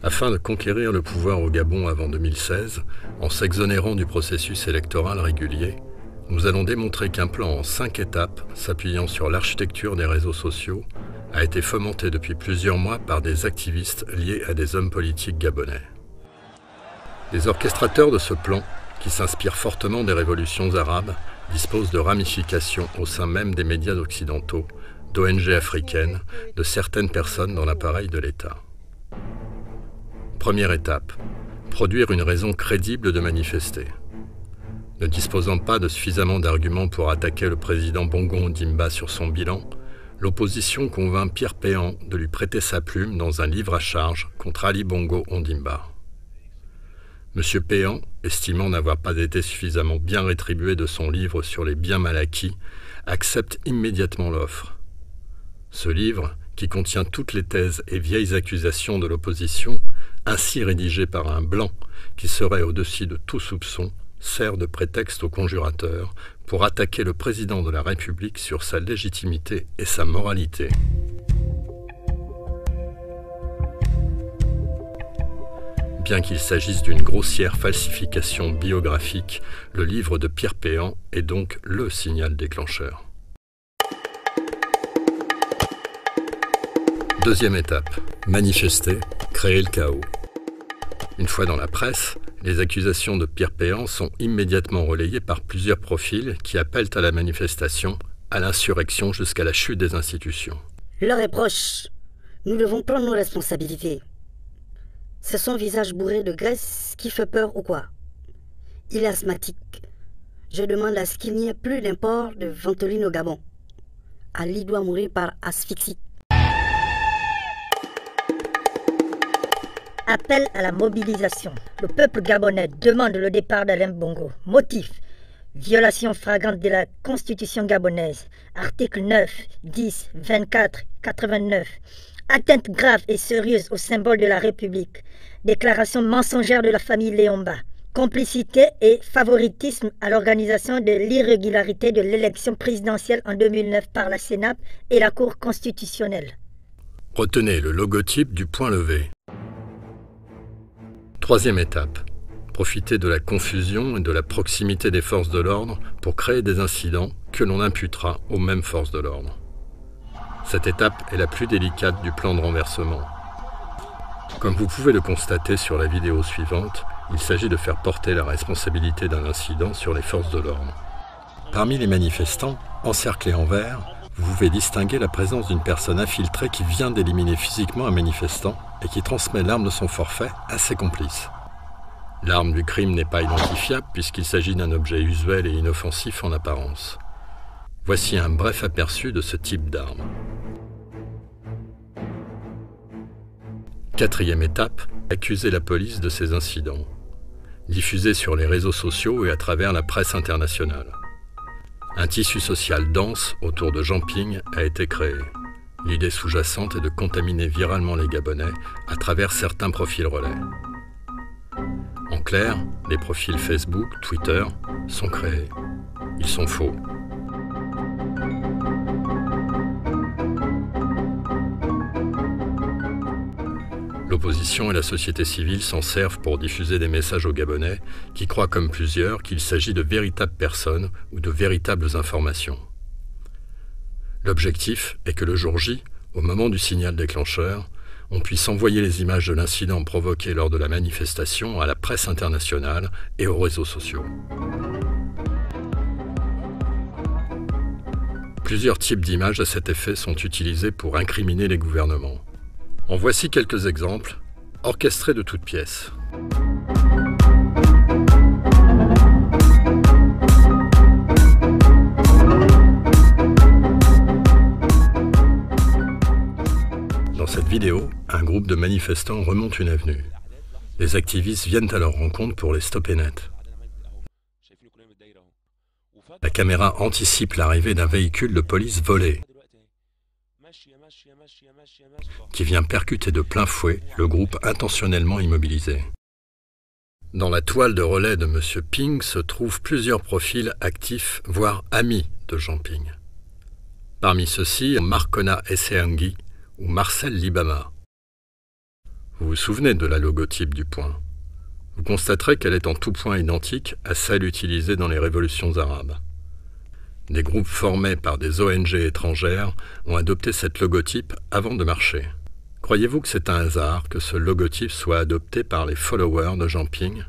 Afin de conquérir le pouvoir au Gabon avant 2016, en s'exonérant du processus électoral régulier, nous allons démontrer qu'un plan en 5 étapes, s'appuyant sur l'architecture des réseaux sociaux, a été fomenté depuis plusieurs mois par des activistes liés à des hommes politiques gabonais. Les orchestrateurs de ce plan, qui s'inspirent fortement des révolutions arabes, disposent de ramifications au sein même des médias occidentaux, d'ONG africaines, de certaines personnes dans l'appareil de l'État. Première étape, produire une raison crédible de manifester. Ne disposant pas de suffisamment d'arguments pour attaquer le président Bongo Ondimba sur son bilan, l'opposition convainc Pierre Péan de lui prêter sa plume dans un livre à charge contre Ali Bongo Ondimba. M. Péan, estimant n'avoir pas été suffisamment bien rétribué de son livre sur les biens mal acquis, accepte immédiatement l'offre. Ce livre, qui contient toutes les thèses et vieilles accusations de l'opposition, ainsi rédigé par un blanc qui serait au-dessus de tout soupçon, sert de prétexte au conjurateur pour attaquer le président de la République sur sa légitimité et sa moralité. Bien qu'il s'agisse d'une grossière falsification biographique, le livre de Pierre Péan est donc le signal déclencheur. Deuxième étape, manifester, créer le chaos. Une fois dans la presse, les accusations de Pierre Péan sont immédiatement relayées par plusieurs profils qui appellent à la manifestation, à l'insurrection jusqu'à la chute des institutions. L'heure est proche. Nous devons prendre nos responsabilités. C'est son visage bourré de graisse qui fait peur ou quoi? Il est asthmatique. Je demande à ce qu'il n'y ait plus d'import de ventoline au Gabon. Ali doit mourir par asphyxie. Appel à la mobilisation. Le peuple gabonais demande le départ d'Alain Bongo. Motif: violation flagrante de la Constitution gabonaise. Articles 9, 10, 24, 89. Atteinte grave et sérieuse au symbole de la République. Déclaration mensongère de la famille Léomba. Complicité et favoritisme à l'organisation de l'irrégularité de l'élection présidentielle en 2009 par la Sénat et la Cour constitutionnelle. Retenez le logotype du point levé. Troisième étape, profiter de la confusion et de la proximité des forces de l'ordre pour créer des incidents que l'on imputera aux mêmes forces de l'ordre. Cette étape est la plus délicate du plan de renversement. Comme vous pouvez le constater sur la vidéo suivante, il s'agit de faire porter la responsabilité d'un incident sur les forces de l'ordre. Parmi les manifestants, encerclés en vert, vous pouvez distinguer la présence d'une personne infiltrée qui vient d'éliminer physiquement un manifestant et qui transmet l'arme de son forfait à ses complices. L'arme du crime n'est pas identifiable puisqu'il s'agit d'un objet usuel et inoffensif en apparence. Voici un bref aperçu de ce type d'arme. Quatrième étape, accuser la police de ces incidents. Diffuser sur les réseaux sociaux et à travers la presse internationale. Un tissu social dense autour de Jean Ping a été créé. L'idée sous-jacente est de contaminer viralement les Gabonais à travers certains profils relais. En clair, les profils Facebook, Twitter sont créés. Ils sont faux. L'opposition et la société civile s'en servent pour diffuser des messages aux Gabonais qui croient comme plusieurs qu'il s'agit de véritables personnes ou de véritables informations. L'objectif est que le jour J, au moment du signal déclencheur, on puisse envoyer les images de l'incident provoqué lors de la manifestation à la presse internationale et aux réseaux sociaux. Plusieurs types d'images à cet effet sont utilisés pour incriminer les gouvernements. En voici quelques exemples, orchestrés de toutes pièces. Dans cette vidéo, un groupe de manifestants remonte une avenue. Les activistes viennent à leur rencontre pour les stopper net. La caméra anticipe l'arrivée d'un véhicule de police volé, qui vient percuter de plein fouet le groupe intentionnellement immobilisé. Dans la toile de relais de M. Ping se trouvent plusieurs profils actifs, voire amis de Jean Ping. Parmi ceux-ci, Marcona Esseangui ou Marcel Libama. Vous vous souvenez de la logotype du point. Vous constaterez qu'elle est en tout point identique à celle utilisée dans les révolutions arabes. Des groupes formés par des ONG étrangères ont adopté cette logotype avant de marcher. Croyez-vous que c'est un hasard que ce logotype soit adopté par les followers de Jean Ping?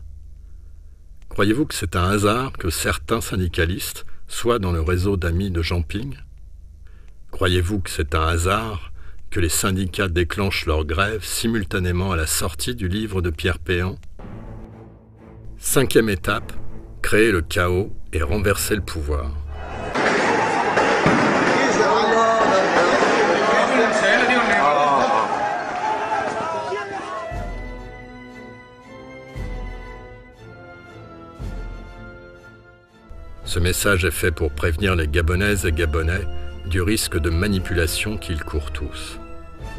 Croyez-vous que c'est un hasard que certains syndicalistes soient dans le réseau d'amis de Jean Ping? Croyez-vous que c'est un hasard que les syndicats déclenchent leur grève simultanément à la sortie du livre de Pierre Péan? 5e étape, créer le chaos et renverser le pouvoir. Ce message est fait pour prévenir les Gabonaises et Gabonais du risque de manipulation qu'ils courent tous.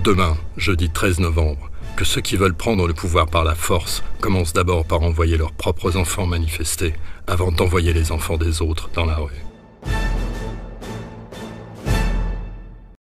Demain, jeudi 13 novembre, que ceux qui veulent prendre le pouvoir par la force commencent d'abord par envoyer leurs propres enfants manifester avant d'envoyer les enfants des autres dans la rue.